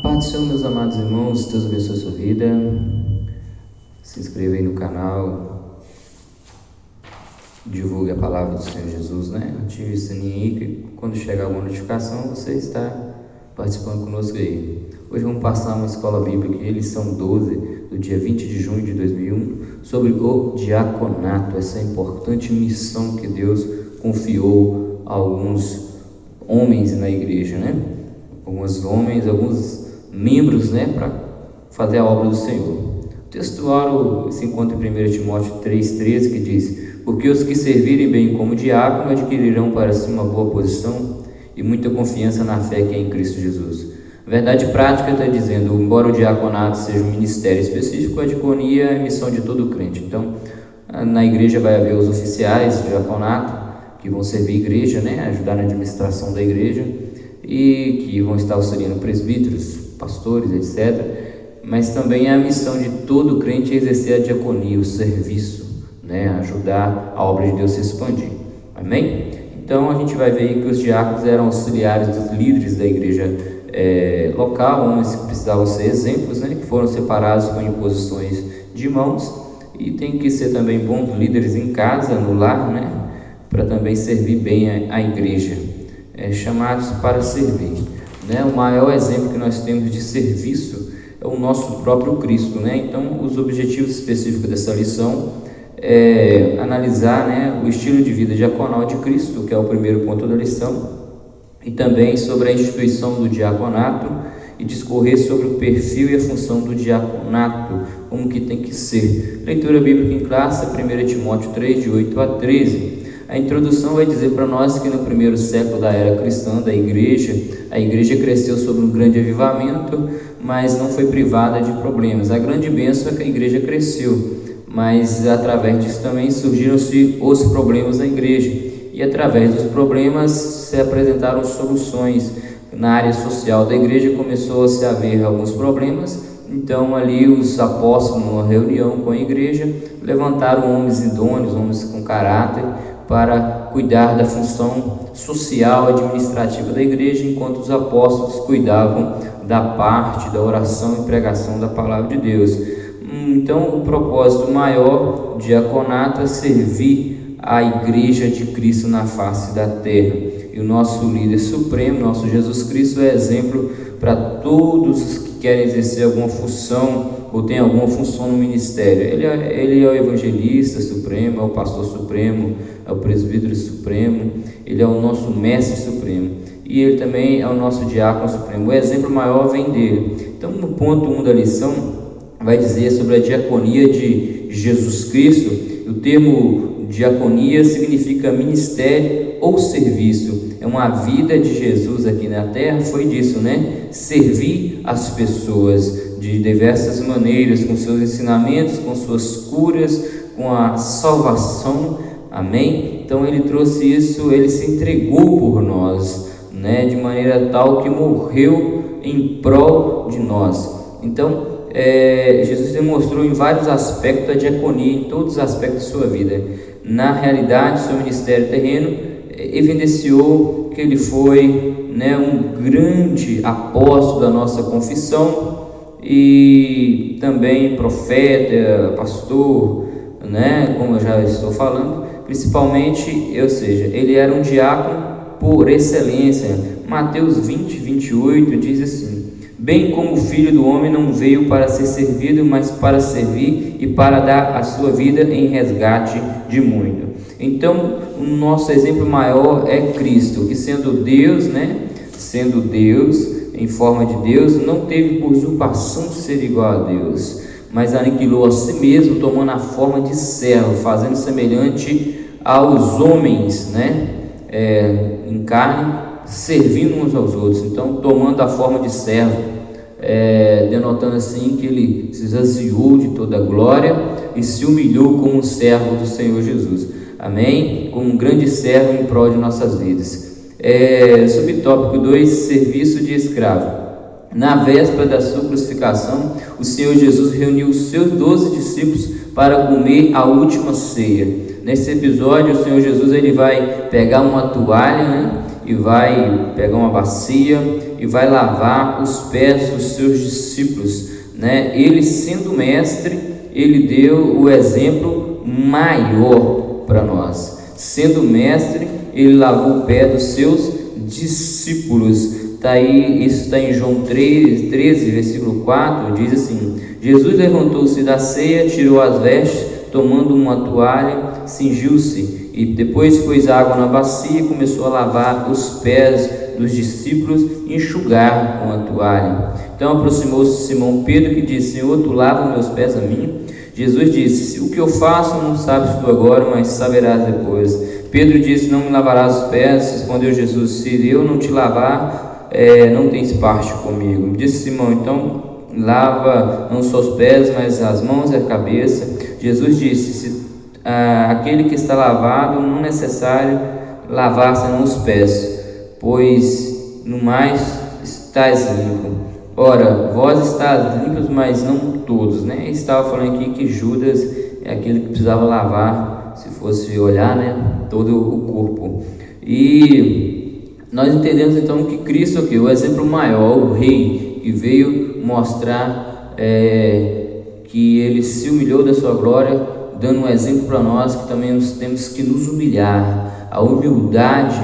Paz do Senhor, meus amados irmãos, Deus abençoe a sua vida. Se inscreva aí no canal, divulgue a palavra do Senhor Jesus, né? Ative o sininho aí, que quando chegar alguma notificação, você está participando conosco aí. Hoje vamos passar uma escola bíblica aqui, lição 12, do dia 20 de junho de 2001, sobre o diaconato, essa importante missão que Deus confiou a alguns homens na igreja, né? Alguns membros, né, para fazer a obra do Senhor. O textual se encontra em 1 Timóteo 3,13, que diz: porque os que servirem bem como diácono adquirirão para si uma boa posição e muita confiança na fé que é em Cristo Jesus. A verdade prática está dizendo, embora o diaconato seja um ministério específico, a diaconia é a missão de todo crente. Então, na igreja vai haver os oficiais do diaconato, que vão servir a igreja, né, ajudar na administração da igreja, e que vão estar auxiliando presbíteros, pastores, etc. Mas também é a missão de todo crente exercer a diaconia, o serviço, né, ajudar a obra de Deus se expandir. Amém? Então a gente vai ver que os diáconos eram auxiliares dos líderes da igreja local, homens que precisavam ser exemplos, né, que foram separados com imposições de mãos, e tem que ser também bons líderes em casa, no lar, né, para também servir bem a igreja, chamados para servir, né? O maior exemplo que nós temos de serviço é o nosso próprio Cristo, né? Então, os objetivos específicos dessa lição é analisar, né, o estilo de vida diaconal de Cristo, que é o primeiro ponto da lição, e também sobre a instituição do diaconato e discorrer sobre o perfil e a função do diaconato, como que tem que ser. Leitura bíblica em classe, 1 Timóteo 3, de 8 a 13. A introdução vai dizer para nós que no primeiro século da era cristã, a igreja cresceu sobre um grande avivamento, mas não foi privada de problemas. A grande bênção é que a igreja cresceu, mas através disso também surgiram-se os problemas da igreja, e através dos problemas se apresentaram soluções. Na área social da igreja começou a se haver alguns problemas, então ali os apóstolos, numa reunião com a igreja, levantaram homens idôneos, homens com caráter, para cuidar da função social e administrativa da igreja, enquanto os apóstolos cuidavam da parte da oração e pregação da palavra de Deus. Então, o propósito maior do diaconato é servir a igreja de Cristo na face da terra. E o nosso líder supremo, nosso Jesus Cristo, é exemplo para todos os que querem exercer alguma função ou tem alguma função no ministério. Ele é o evangelista supremo, é o pastor supremo, é o presbítero supremo, ele é o nosso mestre supremo, e ele também é o nosso diácono supremo. O exemplo maior vem dele. Então, no ponto 1 da lição, vai dizer sobre a diaconia de Jesus Cristo. O termo diaconia significa ministério ou serviço. É uma vida de Jesus aqui na terra, foi disso, né? Servir as pessoas de diversas maneiras, com seus ensinamentos, com suas curas, com a salvação. Amém? Então ele trouxe isso, ele se entregou por nós, né? De maneira tal que morreu em prol de nós. Então, Jesus demonstrou em vários aspectos a diaconia, em todos os aspectos da sua vida. Na realidade, seu ministério terreno evidenciou que ele foi, né, um grande apóstolo da nossa confissão, e também profeta, pastor, né, como eu já estou falando, principalmente, ou seja, ele era um diácono por excelência. Mateus 20, 28 diz assim: bem como o Filho do Homem não veio para ser servido, mas para servir e para dar a sua vida em resgate de muito. Então, o nosso exemplo maior é Cristo, que sendo Deus, né, sendo Deus, em forma de Deus, não teve por usurpação ser igual a Deus, mas aniquilou a si mesmo, tomando a forma de servo, fazendo semelhante aos homens, né, em carne, servindo uns aos outros. Então, tomando a forma de servo, denotando assim que ele se esvaziou de toda a glória e se humilhou como um servo do Senhor Jesus. Amém? Como um grande servo em prol de nossas vidas. Subtópico 2, serviço de escravo. Na véspera da sua crucificação, o Senhor Jesus reuniu os seus 12 discípulos para comer a última ceia. Nesse episódio, o Senhor Jesus ele vai pegar uma toalha, né? E vai pegar uma bacia e vai lavar os pés dos seus discípulos, né? Ele, sendo mestre, ele deu o exemplo maior para nós. Sendo mestre, ele lavou o pé dos seus discípulos. Isso está em João 13, versículo 4, diz assim: Jesus levantou-se da ceia, tirou as vestes, tomando uma toalha, cingiu-se e depois pôs água na bacia e começou a lavar os pés dos discípulos e enxugar com a toalha. Então aproximou-se Simão Pedro, que disse: Senhor, tu lavas meus pés a mim? Jesus disse: o que eu faço não sabes tu agora, mas saberás depois. Pedro disse: não me lavarás os pés. Respondeu Jesus: se eu não te lavar, não tens parte comigo. Disse Simão: então lava não só os pés, mas as mãos e a cabeça. Jesus disse: aquele que está lavado não é necessário lavar senão os pés, pois no mais estáis limpo. Ora, vós estáis limpos, mas não todos, né? Ele estava falando aqui que Judas é aquele que precisava lavar, se fosse olhar, né, todo o corpo. E nós entendemos então que Cristo é o exemplo maior, o rei, que veio mostrar que ele se humilhou da sua glória, dando um exemplo para nós que também temos que nos humilhar. A humildade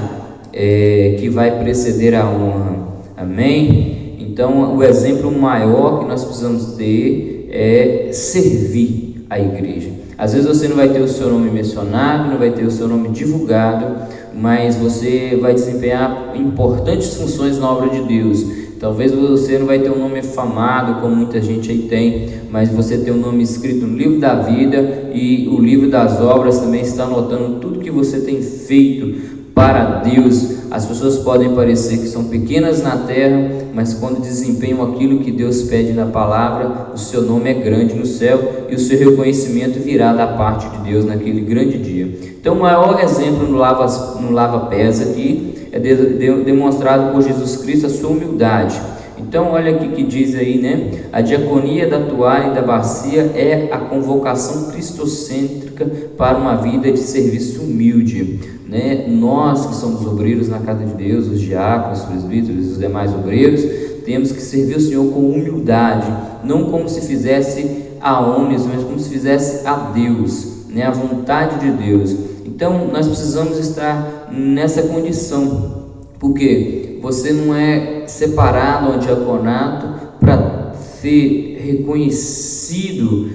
que vai preceder a honra. Amém? Então, o exemplo maior que nós precisamos ter é servir a igreja. Às vezes você não vai ter o seu nome mencionado, não vai ter o seu nome divulgado, mas você vai desempenhar importantes funções na obra de Deus. Talvez você não vai ter um nome afamado, como muita gente aí tem, mas você tem um nome escrito no livro da vida, e o livro das obras também está anotando tudo que você tem feito para Deus. As pessoas podem parecer que são pequenas na terra, mas quando desempenham aquilo que Deus pede na palavra, o seu nome é grande no céu e o seu reconhecimento virá da parte de Deus naquele grande dia. Então, o maior exemplo no lava-pés aqui é demonstrado por Jesus Cristo, a sua humildade. Então, olha aqui que diz aí, né? A diaconia da toalha e da bacia é a convocação cristocêntrica para uma vida de serviço humilde, né? Nós que somos obreiros na casa de Deus, os diáconos, os presbíteros, os demais obreiros, temos que servir o Senhor com humildade, não como se fizesse a homens, mas como se fizesse a Deus, né? A vontade de Deus. Então, nós precisamos estar nessa condição, porque você não é separado ao diaconato para ser reconhecido,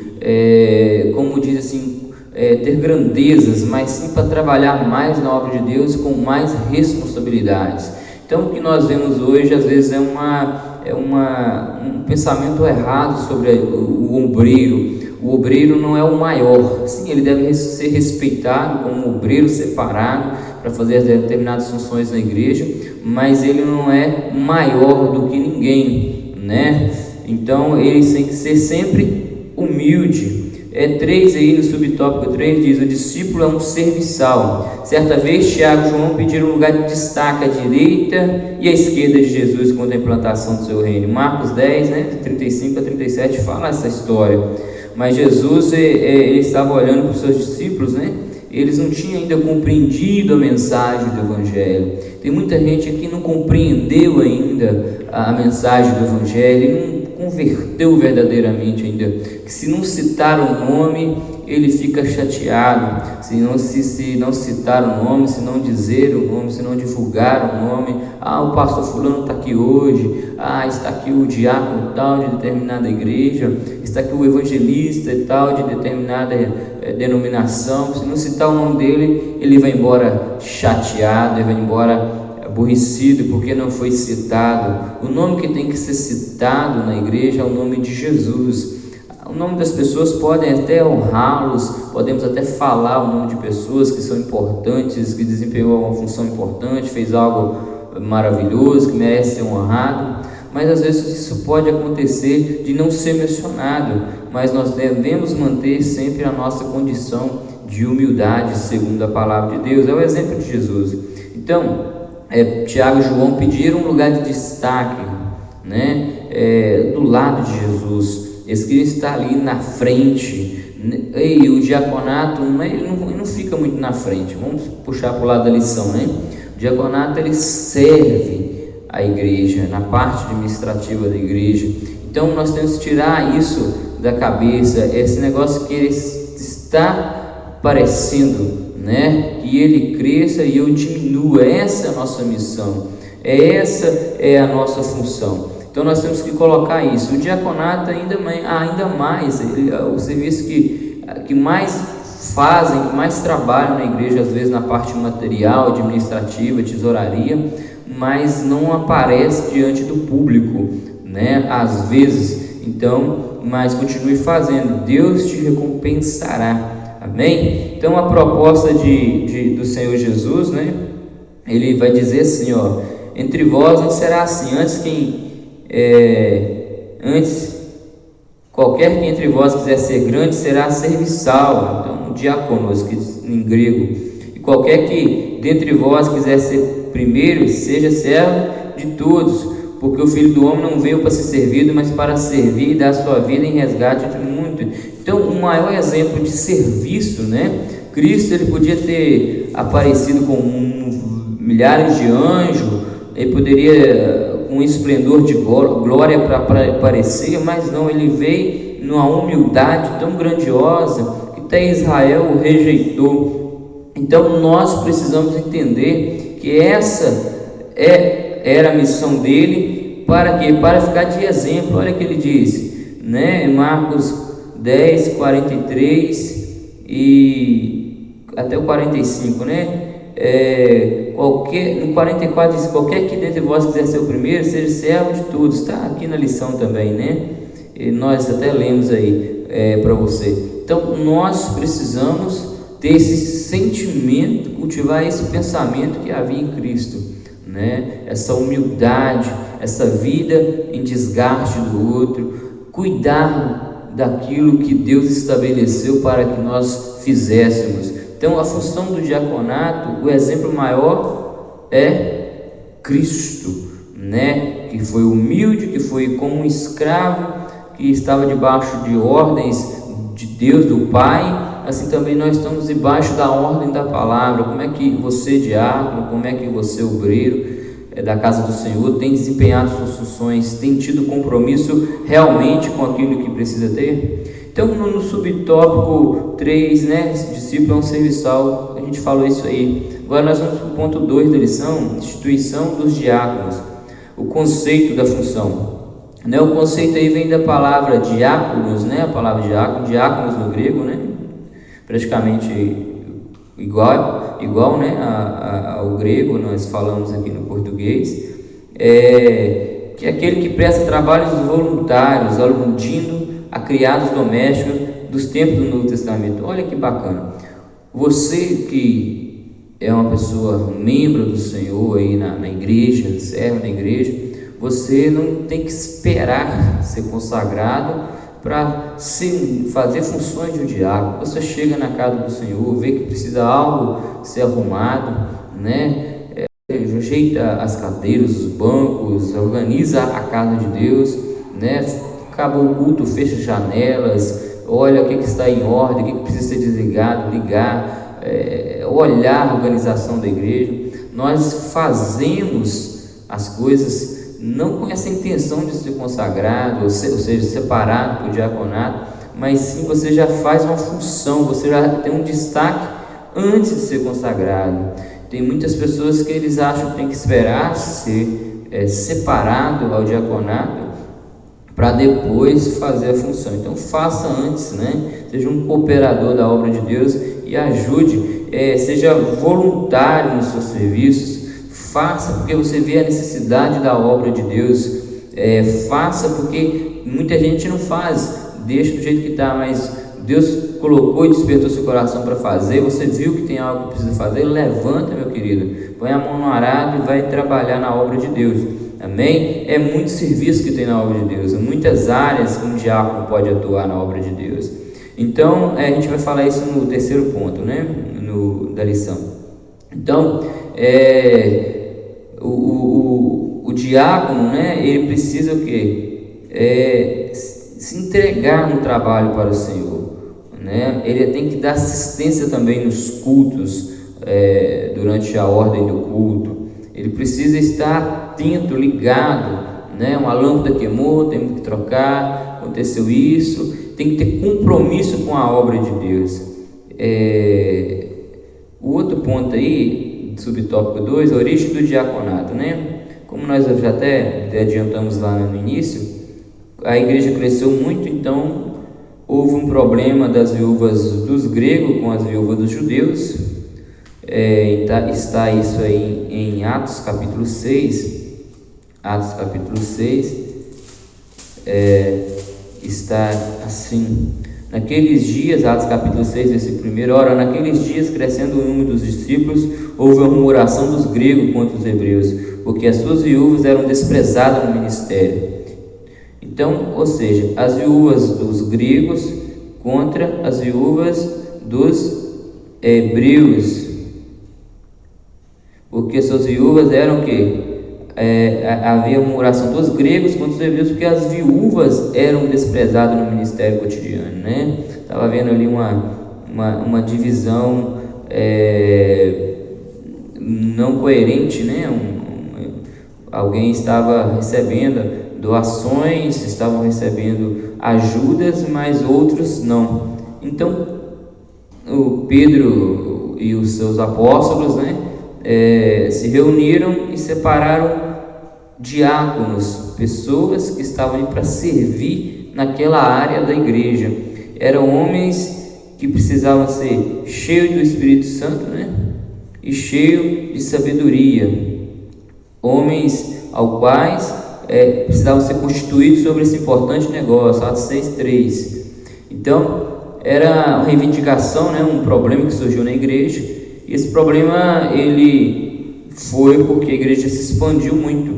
como diz assim, ter grandezas, mas sim para trabalhar mais na obra de Deus com mais responsabilidades. Então, o que nós vemos hoje às vezes é um pensamento errado sobre o obreiro. O obreiro não é o maior. Sim, ele deve ser respeitado como um obreiro separado para fazer determinadas funções na igreja, mas ele não é maior do que ninguém, né? Então ele tem que ser sempre humilde. 3 aí no subtópico 3 diz: o discípulo é um serviçal. Certa vez Tiago e João pediram um lugar de destaque à direita e à esquerda de Jesus quanto à implantação do seu reino. Marcos 10, né, 35 a 37 fala essa história. Mas Jesus ele estava olhando para os seus discípulos, né? Eles não tinham ainda compreendido a mensagem do Evangelho. Tem muita gente que não compreendeu ainda a mensagem do Evangelho, e não converteu verdadeiramente ainda. Que se não citar o nome, ele fica chateado. Se não citar o nome, se não dizer o nome, se não divulgar o nome, o pastor fulano está aqui hoje, está aqui o diácono tal de determinada igreja, está aqui o evangelista e tal de determinada denominação. Se não citar o nome dele, ele vai embora chateado, ele vai embora aborrecido porque não foi citado. O nome que tem que ser citado na igreja é o nome de Jesus. O nome das pessoas podem até honrá-los, podemos até falar o nome de pessoas que são importantes, que desempenhou uma função importante, fez algo maravilhoso, que merece ser honrado, mas às vezes isso pode acontecer de não ser mencionado, mas nós devemos manter sempre a nossa condição de humildade segundo a palavra de Deus. É o exemplo de Jesus. Então, Tiago e João pediram um lugar de destaque, né? Do lado de Jesus. Eles queriam estar ali na frente, E o diaconato, ele não fica muito na frente. Vamos puxar para o lado da lição, né? O diaconato, ele serve a igreja, na parte administrativa da igreja. Então nós temos que tirar isso da cabeça, esse negócio que ele está parecendo, né? Que ele cresça e eu diminua. Essa é a nossa missão, essa é a nossa função. Então nós temos que colocar isso. O diaconato ainda mais o serviço que mais fazem, que mais trabalham na igreja, às vezes na parte material, administrativa, tesouraria, mas não aparece diante do público, né? Às vezes. Então, mas continue fazendo, Deus te recompensará. Amém? Então a proposta do Senhor Jesus, né? Ele vai dizer assim, ó: entre vós não será assim, qualquer que entre vós quiser ser grande será serviçal. Então, diáconos, que em grego. E qualquer que dentre vós quiser ser primeiro, seja servo de todos, porque o Filho do Homem não veio para ser servido, mas para servir e dar sua vida em resgate de muito. Então, o maior exemplo de serviço, né? Cristo, ele podia ter aparecido com milhares de anjos, ele poderia com um esplendor de glória para aparecer, mas não, ele veio numa humildade tão grandiosa que até Israel o rejeitou. Então nós precisamos entender que essa era a missão dele. Para quê? Para ficar de exemplo. Olha o que ele diz, né? Marcos 10, 43 e até o 45, né? No 44 diz: qualquer que dentre vós quiser ser o primeiro, seja servo de todos. Está aqui na lição também, né? E nós até lemos aí para você. Então nós precisamos ter esse sentimento, cultivar esse pensamento que havia em Cristo, né? Essa humildade, essa vida em desgaste do outro, cuidar daquilo que Deus estabeleceu para que nós fizéssemos. Então a função do diaconato, o exemplo maior é Cristo, né? Que foi humilde, que foi como um escravo, que estava debaixo de ordens de Deus, do Pai. Assim também nós estamos debaixo da ordem da palavra. Como é que você, diácono, como é que você, obreiro da casa do Senhor, tem desempenhado suas funções, tem tido compromisso realmente com aquilo que precisa ter? Então, no subtópico 3, né, discípulo é um serviçal, a gente falou isso aí. Agora nós vamos para o ponto 2 da lição, instituição dos diáconos, o conceito da função, né? O conceito aí vem da palavra diáconos, né? A palavra diáconos no grego, né? Praticamente igual, né, ao grego, nós falamos aqui no português, que é aquele que presta trabalhos voluntários, aludindo a criados domésticos dos tempos do Novo Testamento. Olha que bacana. Você que é uma pessoa, um membro do Senhor aí na igreja, serve na igreja, você não tem que esperar ser consagrado para fazer funções de um diácono. Você chega na casa do Senhor, vê que precisa algo ser arrumado, né? Ajeita as cadeiras, os bancos, organiza a casa de Deus, né? Acabou o culto, fecha as janelas, olha o que está em ordem, o que precisa ser desligado, ligar, olhar a organização da igreja. Nós fazemos as coisas não com essa intenção de ser consagrado, ou seja, separado para o diaconato, mas sim você já faz uma função, você já tem um destaque antes de ser consagrado. Tem muitas pessoas que eles acham que tem que esperar ser separado ao diaconato para depois fazer a função. Então faça antes, né? Seja um cooperador da obra de Deus e ajude, seja voluntário nos seus serviços. Faça porque você vê a necessidade da obra de Deus. Faça porque muita gente não faz, deixa do jeito que está, mas Deus colocou e despertou seu coração para fazer. Você viu que tem algo que precisa fazer, levanta, meu querido, põe a mão no arado e vai trabalhar na obra de Deus. Amém? É muito serviço que tem na obra de Deus, muitas áreas que um diácono pode atuar na obra de Deus. Então a gente vai falar isso no terceiro ponto, né, da lição. Então o diácono, né, ele precisa o quê? Se entregar no trabalho para o Senhor, né? Ele tem que dar assistência também nos cultos, durante a ordem do culto. Ele precisa estar atento, ligado, né? Uma lâmpada queimou, temos que trocar, aconteceu isso, tem que ter compromisso com a obra de Deus. O outro ponto aí, subtópico 2, a origem do diaconato, né? Como nós já até adiantamos lá no início, a igreja cresceu muito, então houve um problema das viúvas dos gregos com as viúvas dos judeus. Está isso aí em Atos capítulo 6. Atos capítulo 6 está assim: naqueles dias, Atos capítulo 6, versículo 1, ora, naqueles dias, crescendo o número dos discípulos, houve uma murmuração dos gregos contra os hebreus, porque as suas viúvas eram desprezadas no ministério. Então, ou seja, as viúvas dos gregos contra as viúvas dos hebreus, porque suas viúvas eram o quê? Havia murmuração dos gregos contra os hebreus, porque as viúvas eram desprezadas no ministério cotidiano, né? Estava vendo ali uma divisão não coerente, né? Alguém estava recebendo doações, estavam recebendo ajudas, mas outros não. Então, o Pedro e os seus apóstolos, né? Se reuniram e separaram diáconos, pessoas que estavam ali para servir naquela área da igreja. Eram homens que precisavam ser cheios do Espírito Santo, né? E cheios de sabedoria, homens ao quais precisavam ser constituídos sobre esse importante negócio. Atos 6:3. Então, era uma reivindicação, né? Um problema que surgiu na igreja. Esse problema ele foi porque a igreja se expandiu muito.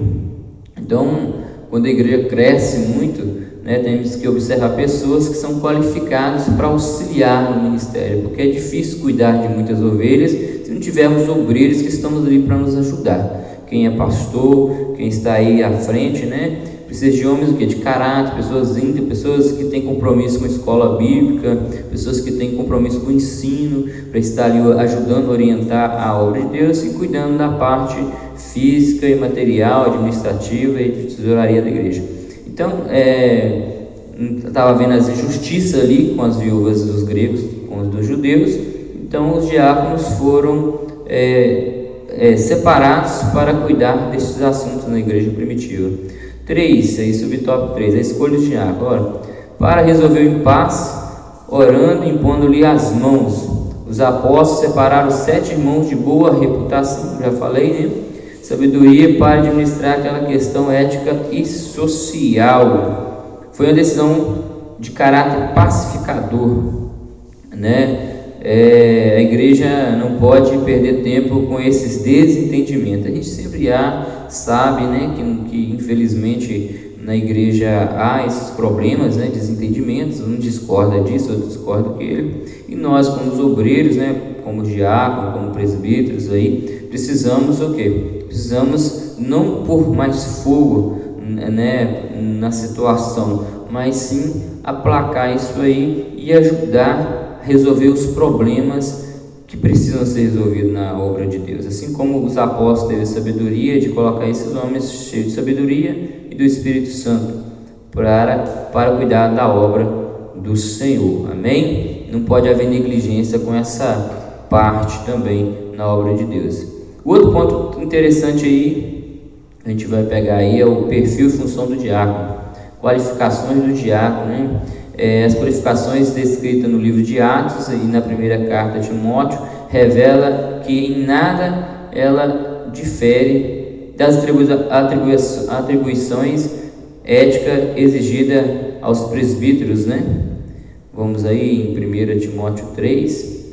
Então, quando a igreja cresce muito, né, temos que observar pessoas que são qualificadas para auxiliar no ministério, porque é difícil cuidar de muitas ovelhas se não tivermos obreiros que estamos ali para nos ajudar. Quem é pastor, quem está aí à frente, né, precisa de homens de caráter, pessoas íntegras, pessoas que têm compromisso com a escola bíblica, pessoas que têm compromisso com o ensino, para estar ali ajudando a orientar a obra de Deus e cuidando da parte física e material, administrativa e de tesouraria da igreja. Então, estava vendo as injustiças ali com as viúvas dos gregos, com as dos judeus. Então, os diáconos foram separados para cuidar desses assuntos na igreja primitiva. 3, aí subtópico 3, a escolha do diácono. Ora, para resolver o impasse, orando e impondo-lhe as mãos, os apóstolos separaram 7 irmãos de boa reputação, já falei, né? Sabedoria para administrar aquela questão ética e social. Foi uma decisão de caráter pacificador, né? A igreja não pode perder tempo com esses desentendimentos. A gente sempre sabe, né, que infelizmente na igreja há esses problemas, né, desentendimentos. Um discorda disso, outro discorda daquele. E nós, como os obreiros, né, como diácono, como presbíteros, aí precisamos o quê? Precisamos não pôr mais fogo, né, na situação, mas sim aplacar isso aí e ajudar a resolver os problemas que precisam ser resolvidos na obra de Deus. Assim como os apóstolos teve a sabedoria de colocar esses homens cheios de sabedoria e do Espírito Santo para cuidar da obra do Senhor. Amém? Não pode haver negligência com essa parte também na obra de Deus. O outro ponto interessante aí, a gente vai pegar aí, é o perfil e função do diácono. Qualificações do diácono, né? As qualificações descritas no livro de Atos e na primeira carta de Timóteo revela que em nada ela difere das atribuições éticas exigidas aos presbíteros, né? Vamos aí em 1 Timóteo 3,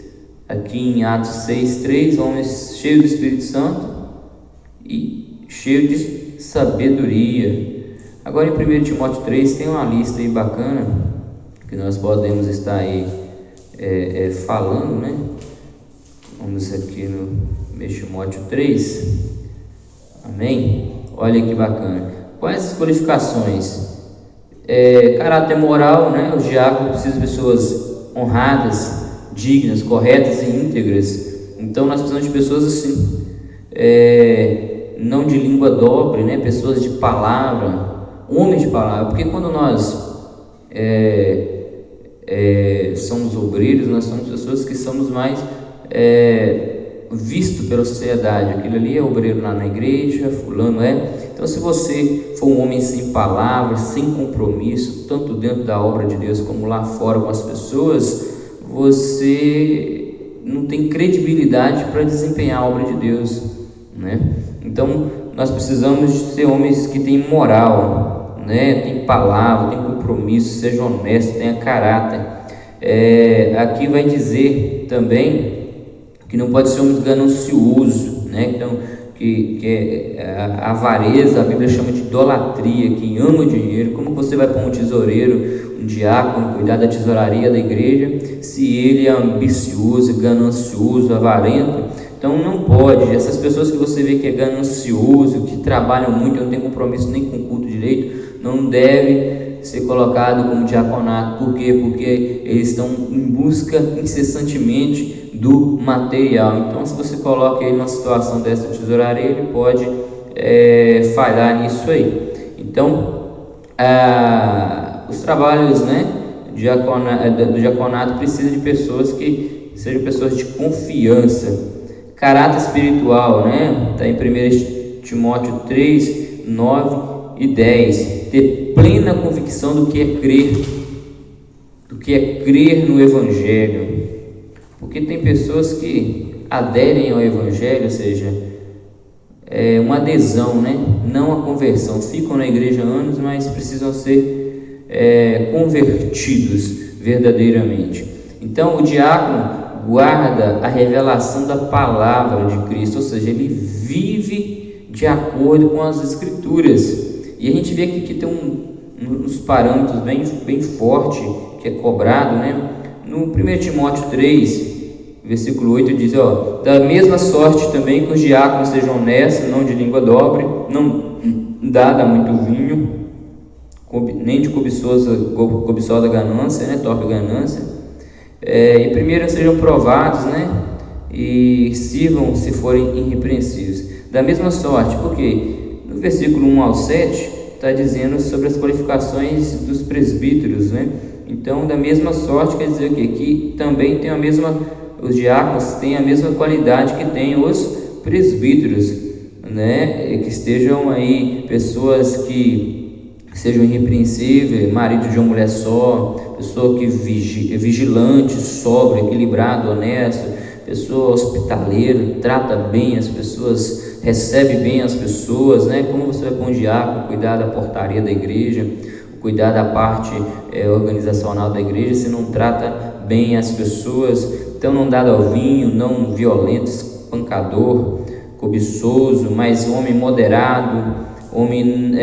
aqui em Atos 6:3, homens cheios do Espírito Santo e cheios de sabedoria. Agora em 1 Timóteo 3 tem uma lista aí bacana que nós podemos estar aí falando, né? Vamos aqui no 1 Timóteo 3. Amém? Olha que bacana. Quais as qualificações? Caráter moral, né? Os diáconos precisam de pessoas honradas, dignas, corretas e íntegras. Então nós precisamos de pessoas assim, não de língua dobre, né? Pessoas de palavra, homens de palavra, porque quando nós somos obreiros, nós somos pessoas que somos mais visto pela sociedade. Aquilo ali é obreiro lá na igreja, fulano Então, se você for um homem sem palavras, sem compromisso, tanto dentro da obra de Deus como lá fora com as pessoas, você não tem credibilidade para desempenhar a obra de Deus, né? Então, nós precisamos de ser homens que têm moral, né? Tem palavra, tem compromisso, seja honesto, tenha caráter. Aqui vai dizer também que não pode ser um ganancioso, né? Então, que a avareza, a Bíblia chama de idolatria, quem ama o dinheiro. Como você vai pôr um tesoureiro, um diácono, cuidar da tesouraria da igreja, se ele é ambicioso, ganancioso, avarento? Então não pode. Essas pessoas que você vê que é ganancioso, que trabalham muito, não tem compromisso nem com o culto direito, não deve ser colocado como diaconato. Por quê? Porque eles estão em busca incessantemente do material. Então, se você coloca ele numa situação dessa tesouraria, ele pode falhar nisso aí. Então, os trabalhos, né, do diaconato precisa de pessoas que sejam pessoas de confiança, caráter espiritual, né? Está em 1 Timóteo 3, 9 e 10. Ter plena convicção do que é crer no Evangelho. Porque tem pessoas que aderem ao Evangelho, ou seja, uma adesão, né? Não a conversão. Ficam na igreja há anos, mas precisam ser convertidos verdadeiramente. Então, o diácono guarda a revelação da palavra de Cristo, ou seja, ele vive de acordo com as Escrituras. E a gente vê aqui que tem uns parâmetros bem forte que é cobrado, né? No 1 Timóteo 3, versículo 8 diz, da mesma sorte também que os diáconos sejam honestos, não de língua dobre, não dada muito vinho, nem de cobiçosa ganância, né? Torpe ganância, e primeiro sejam provados, né? E sirvam se forem irrepreensíveis. Da mesma sorte, porque no versículo 1 ao 7 está dizendo sobre as qualificações dos presbíteros, né? Então, da mesma sorte quer dizer o quê? Que também tem os diáconos têm a mesma qualidade que têm os presbíteros, né? Que estejam aí pessoas que sejam irrepreensíveis, marido de uma mulher só, pessoa que vigilante, sóbrio, equilibrado, honesto, pessoa hospitaleira, trata bem as pessoas, recebe bem as pessoas, né? Como você vai pôr um diácono, cuidar da portaria da igreja, cuidar da parte organizacional da igreja, se não trata bem as pessoas? Então, não dado ao vinho, não violento, espancador, cobiçoso, mas homem moderado, homem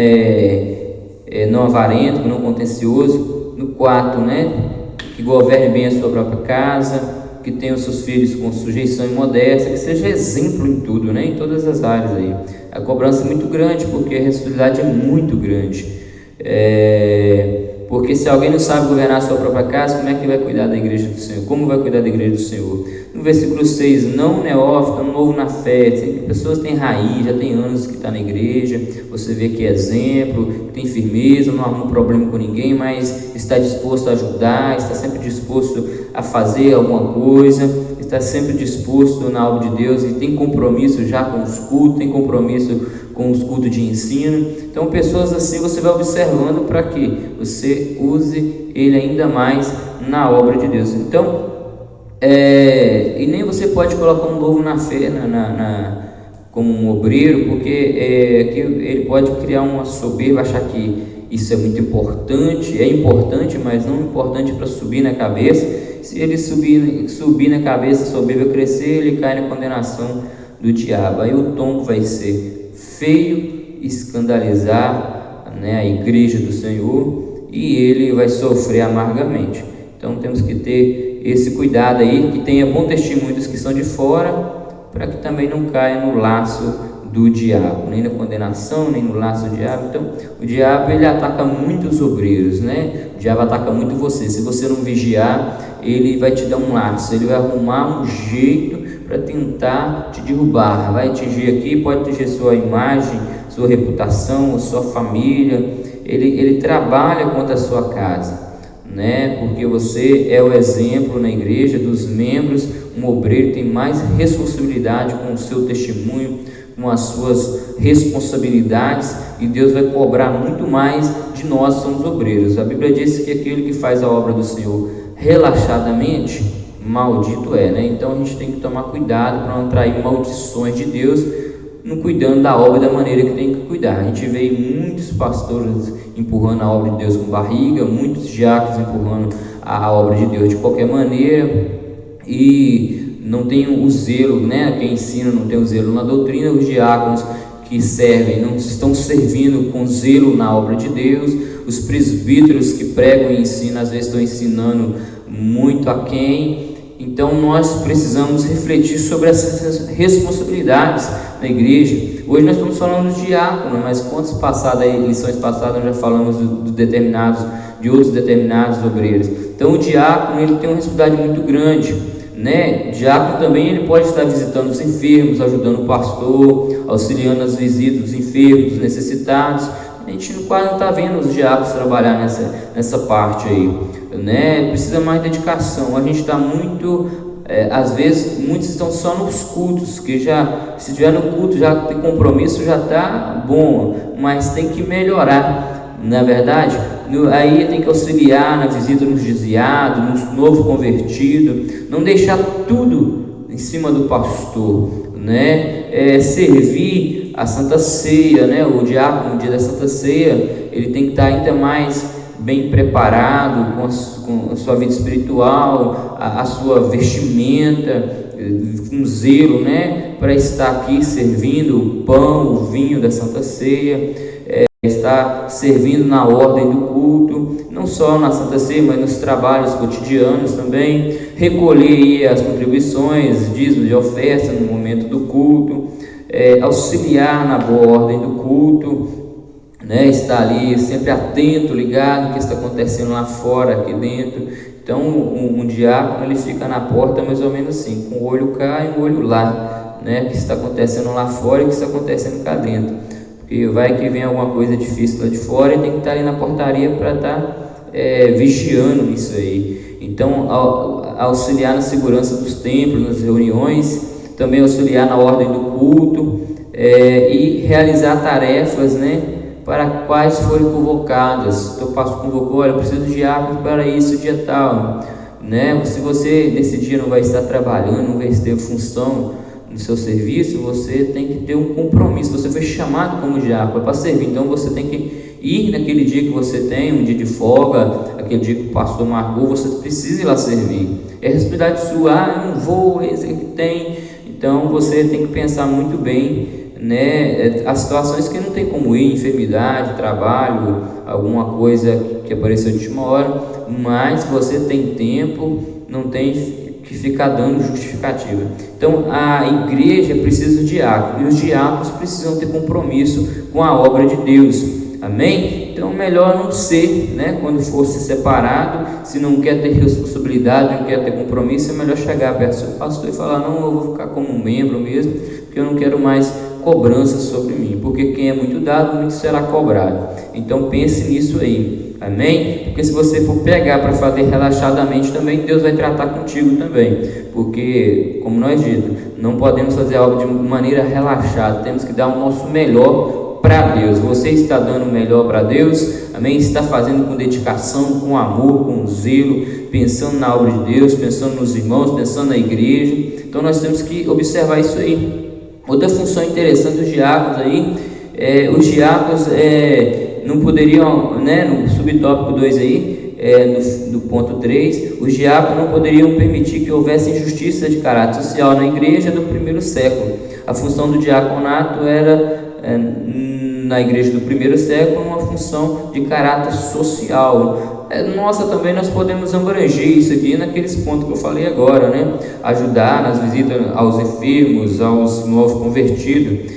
não avarento, não contencioso. No 4, né? Que governe bem a sua própria casa, que tenha os seus filhos com sujeição e modéstia, que seja exemplo em tudo, né? Em todas as áreas aí. A cobrança é muito grande, porque a responsabilidade é muito grande. Porque se alguém não sabe governar a sua própria casa, como é que vai cuidar da igreja do Senhor? Como vai cuidar da igreja do Senhor? No versículo 6, não neófito, novo na fé. Pessoas que têm raiz, já tem anos que está na igreja, você vê que é exemplo, tem firmeza, não arruma problema com ninguém, mas está disposto a ajudar, está sempre disposto a fazer alguma coisa, está sempre disposto na obra de Deus e tem compromisso já com os cultos, tem compromisso com os cultos de ensino. Então, pessoas assim você vai observando para que você use ele ainda mais na obra de Deus. Então, e nem você pode colocar um novo na fé, como um obreiro, porque que ele pode criar uma soberba, achar que isso é muito importante, mas não importante para subir na cabeça. Se ele subir na cabeça, a soberba crescer, ele cai na condenação do diabo. Aí o tombo vai ser feio, escandalizar, né, a igreja do Senhor, e ele vai sofrer amargamente. Então temos que ter esse cuidado aí, que tenha bom testemunho dos que são de fora, para que também não caia no laço do diabo, nem na condenação, nem no laço do diabo. Então, o diabo, ele ataca muito os obreiros, né? O diabo ataca muito você. Se você não vigiar, ele vai te dar um laço, ele vai arrumar um jeito para tentar te derrubar. Vai atingir aqui, pode atingir sua imagem, sua reputação, sua família. Ele trabalha contra a sua casa, né? Porque você é o exemplo na igreja dos membros. Um obreiro tem mais responsabilidade com o seu testemunho, com as suas responsabilidades, e Deus vai cobrar muito mais de nós, somos obreiros. A Bíblia diz que aquele que faz a obra do Senhor relaxadamente, maldito é, né? Então a gente tem que tomar cuidado para não atrair maldições de Deus, não cuidando da obra da maneira que tem que cuidar. A gente vê muitos pastores empurrando a obra de Deus com barriga, muitos diáconos empurrando a obra de Deus de qualquer maneira, e não tem o zelo, né? Quem ensina não tem o zelo na doutrina. Os diáconos que servem não estão servindo com zelo na obra de Deus. Os presbíteros que pregam e ensinam, às vezes estão ensinando muito aquém. Então nós precisamos refletir sobre essas responsabilidades na igreja. Hoje nós estamos falando de diácono, mas lições passadas nós já falamos de outros determinados obreiros. Então o diácono, ele tem uma responsabilidade muito grande, né? Diácono também, ele pode estar visitando os enfermos, ajudando o pastor, auxiliando as visitas dos enfermos, dos necessitados. A gente quase não está vendo os diáconos trabalhar nessa parte aí, né? Precisa mais dedicação. A gente está muito, às vezes, muitos estão só nos cultos, que já, se estiver no culto, já tem compromisso, já está bom, mas tem que melhorar, na verdade. Aí tem que auxiliar na visita nos desviados, no novo convertido, não deixar tudo em cima do pastor, né? Servir a Santa Ceia, né? O diácono no dia da Santa Ceia, ele tem que estar ainda mais bem preparado com a sua vida espiritual, a sua vestimenta, com zelo, né? Para estar aqui servindo o pão, o vinho da Santa Ceia. Está servindo na ordem do culto, não só na Santa Ceia, mas nos trabalhos cotidianos também, recolher as contribuições, dízimo de oferta no momento do culto, auxiliar na boa ordem do culto, né? Estar ali sempre atento, ligado no que está acontecendo lá fora, aqui dentro. Então um diácono, ele fica na porta mais ou menos assim, com o olho cá e o olho lá, né? O que está acontecendo lá fora e o que está acontecendo cá dentro. E vai que vem alguma coisa difícil lá de fora e tem que estar ali na portaria para estar vigiando isso aí. Então, auxiliar na segurança dos templos, nas reuniões, também auxiliar na ordem do culto, e realizar tarefas, né, para quais forem convocadas. Então, o pastor convocou, olha, eu preciso de diáconos para isso, dia tal, né? Se você nesse dia não vai estar trabalhando, não vai ter função no seu serviço, você tem que ter um compromisso. Você foi chamado como diácono para servir, então você tem que ir naquele dia que você tem um dia de folga, aquele dia que o pastor marcou, você precisa ir lá servir. É responsabilidade sua. Eu não vou, esse que tem. Então você tem que pensar muito bem, né? As situações que não tem como ir, enfermidade, trabalho, alguma coisa que apareceu de última hora, mas você tem tempo, não tem que ficar dando justificativa. Então a igreja precisa de diáconos, e os diáconos precisam ter compromisso com a obra de Deus, amém? Então melhor não ser, né? Quando for ser separado, se não quer ter responsabilidade, não quer ter compromisso, é melhor chegar perto do seu pastor e falar, não, eu vou ficar como um membro mesmo, porque eu não quero mais cobrança sobre mim, porque quem é muito dado, muito será cobrado. Então pense nisso aí, amém? Porque se você for pegar para fazer relaxadamente também, Deus vai tratar contigo também, porque, como nós dito, não podemos fazer algo de maneira relaxada, temos que dar o nosso melhor para Deus. Você está dando o melhor para Deus, amém? Está fazendo com dedicação, com amor, com zelo, pensando na obra de Deus, pensando nos irmãos, pensando na igreja. Então nós temos que observar isso aí. Outra função interessante dos diáconos aí, os diáconos não poderiam, né, no subtópico 2 aí, do ponto 3, os diáconos não poderiam permitir que houvesse injustiça de caráter social na igreja do primeiro século. A função do diaconato era, na igreja do primeiro século, uma função de caráter social. Nossa, também nós podemos abranger isso aqui naqueles pontos que eu falei agora, né? Ajudar nas visitas aos enfermos, aos novos convertidos,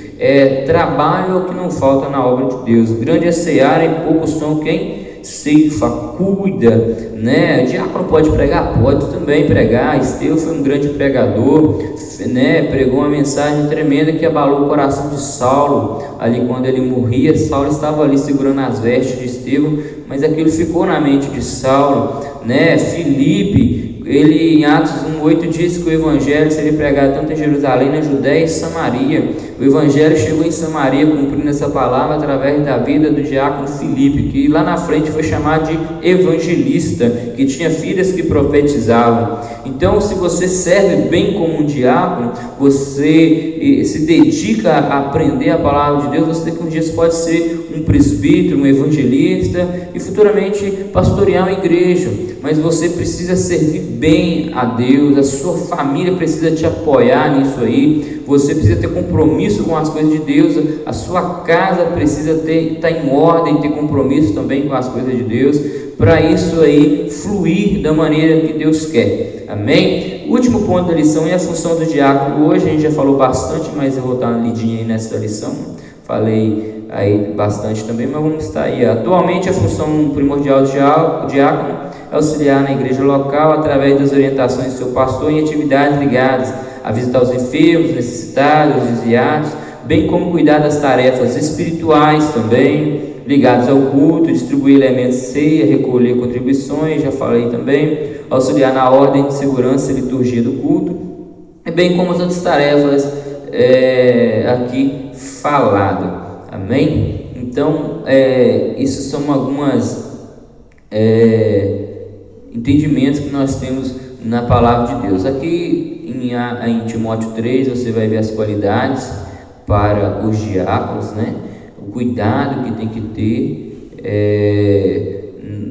Trabalho é o que não falta na obra de Deus. Grande é a seara e poucos são quem ceifa, cuida, né? O diácono pode pregar? Pode também pregar. Estevão foi um grande pregador, né? Pregou uma mensagem tremenda que abalou o coração de Saulo. Ali quando ele morria, Saulo estava ali segurando as vestes de Estevão, mas aquilo ficou na mente de Saulo, né? Filipe, ele em Atos 1:8 diz que o evangelho seria pregado tanto em Jerusalém, na Judéia e Samaria. O evangelho chegou em Samaria, cumprindo essa palavra através da vida do diácono Filipe, que lá na frente foi chamado de evangelista, que tinha filhas que profetizavam. Então, se você serve bem como um diácono, você se dedica a aprender a palavra de Deus, você daqui a um dia pode ser um presbítero, um evangelista e futuramente pastorear uma igreja. Mas você precisa servir bem a Deus, a sua família precisa te apoiar nisso aí, você precisa ter compromisso com as coisas de Deus, a sua casa precisa estar em ordem, ter compromisso também com as coisas de Deus, para isso aí fluir da maneira que Deus quer. Amém? O último ponto da lição é a função do diácono. Hoje a gente já falou bastante, mas eu vou dar uma lidinha aí nessa lição. Falei aí bastante também, mas vamos estar aí. Atualmente a função primordial do diácono é auxiliar na igreja local através das orientações do seu pastor em atividades ligadas a visitar os enfermos, necessitados, desviados, bem como cuidar das tarefas espirituais também, ligados ao culto, distribuir elementos de ceia, recolher contribuições, já falei também, auxiliar na ordem de segurança e liturgia do culto, bem como as outras tarefas aqui falado. Amém? Então, isso são algumas entendimentos que nós temos na palavra de Deus. Aqui em Timóteo 3 você vai ver as qualidades para os diáconos, né? O cuidado que tem que ter,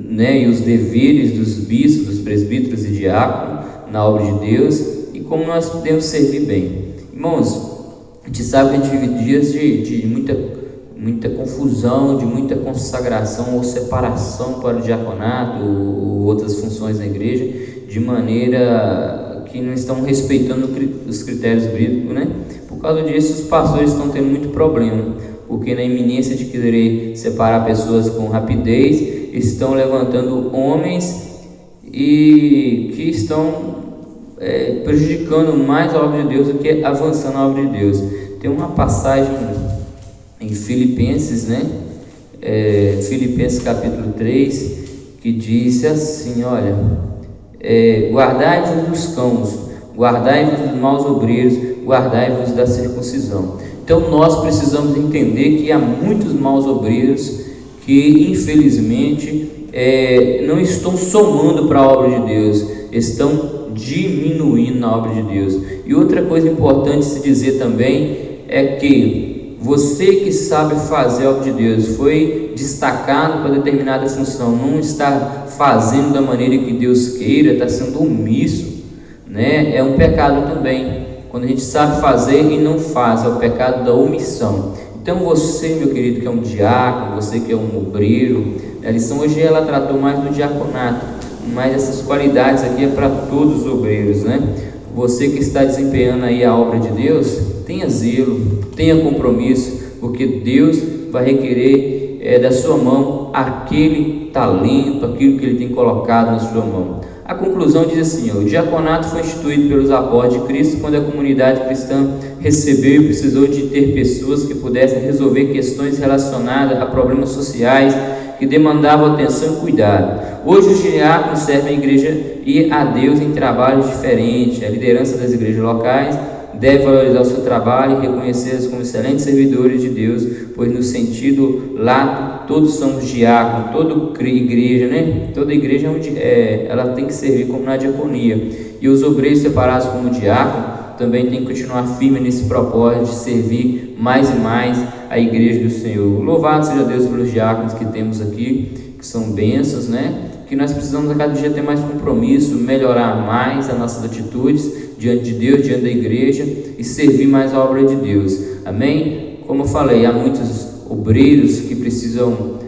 né? E os deveres dos bispos, dos presbíteros e diáconos na obra de Deus e como nós podemos servir bem. Irmãos, a gente sabe que a gente vive dias de muita confusão, de muita consagração ou separação para o diaconato ou outras funções na igreja, de maneira que não estão respeitando os critérios bíblicos, né? Por causa disso, os pastores estão tendo muito problema, porque na iminência de querer separar pessoas com rapidez, estão levantando homens e que estão prejudicando mais a obra de Deus do que avançando a obra de Deus. Tem uma passagem em Filipenses, né? Filipenses capítulo 3, que diz assim, olha, guardai-vos dos cãos, guardai-vos dos maus obreiros, guardai-vos da circuncisão. Então nós precisamos entender que há muitos maus obreiros que infelizmente não estão somando para a obra de Deus, estão diminuindo na obra de Deus. E outra coisa importante se dizer também é que você que sabe fazer a obra de Deus, foi destacado para determinada função, não está fazendo da maneira que Deus queira, está sendo omisso, né? É um pecado também, quando a gente sabe fazer e não faz, é o pecado da omissão. Então você, meu querido, que é um diácono, você que é um obreiro, a lição hoje ela tratou mais do diaconato, mas essas qualidades aqui é para todos os obreiros, né? Você que está desempenhando aí a obra de Deus, tenha zelo, tenha compromisso, porque Deus vai requerer da sua mão aquele talento, aquilo que Ele tem colocado na sua mão. A conclusão diz assim, o diaconato foi instituído pelos apóstolos de Cristo quando a comunidade cristã recebeu e precisou de ter pessoas que pudessem resolver questões relacionadas a problemas sociais que demandavam atenção e cuidado. Hoje os diáconos servem a igreja e a Deus em trabalhos diferentes. A liderança das igrejas locais deve valorizar o seu trabalho e reconhecê-los como excelentes servidores de Deus, pois no sentido lato todos somos diáconos, toda igreja, né? Toda igreja ela tem que servir como na diaconia, e os obreiros separados como diácono também tem que continuar firme nesse propósito de servir mais e mais a igreja do Senhor. Louvado seja Deus pelos diáconos que temos aqui, que são bênçãos, né? Que nós precisamos a cada dia ter mais compromisso, melhorar mais as nossas atitudes diante de Deus, diante da igreja, e servir mais a obra de Deus. Amém? Como eu falei, há muitos obreiros que precisam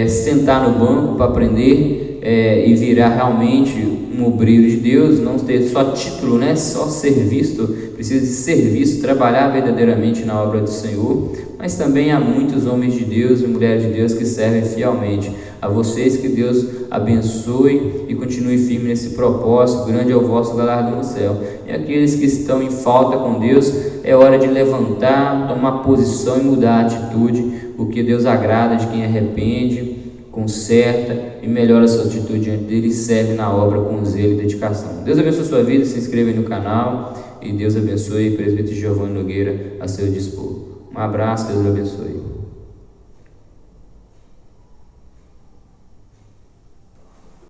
sentar no banco para aprender e virar realmente um obreiro de Deus, não ter só título, né? Só ser visto, precisa ser visto, trabalhar verdadeiramente na obra do Senhor. Mas também há muitos homens de Deus e mulheres de Deus que servem fielmente. A vocês que Deus abençoe e continue firme nesse propósito, grande é o vosso galardão no céu. E aqueles que estão em falta com Deus, é hora de levantar, tomar posição e mudar a atitude, porque Deus agrada de quem arrepende, conserta e melhora a sua atitude diante dele e serve na obra com zelo e dedicação. Deus abençoe a sua vida, se inscreva aí no canal e Deus abençoe. Presbítero Giovanni Nogueira a seu dispor. Um abraço, Deus abençoe.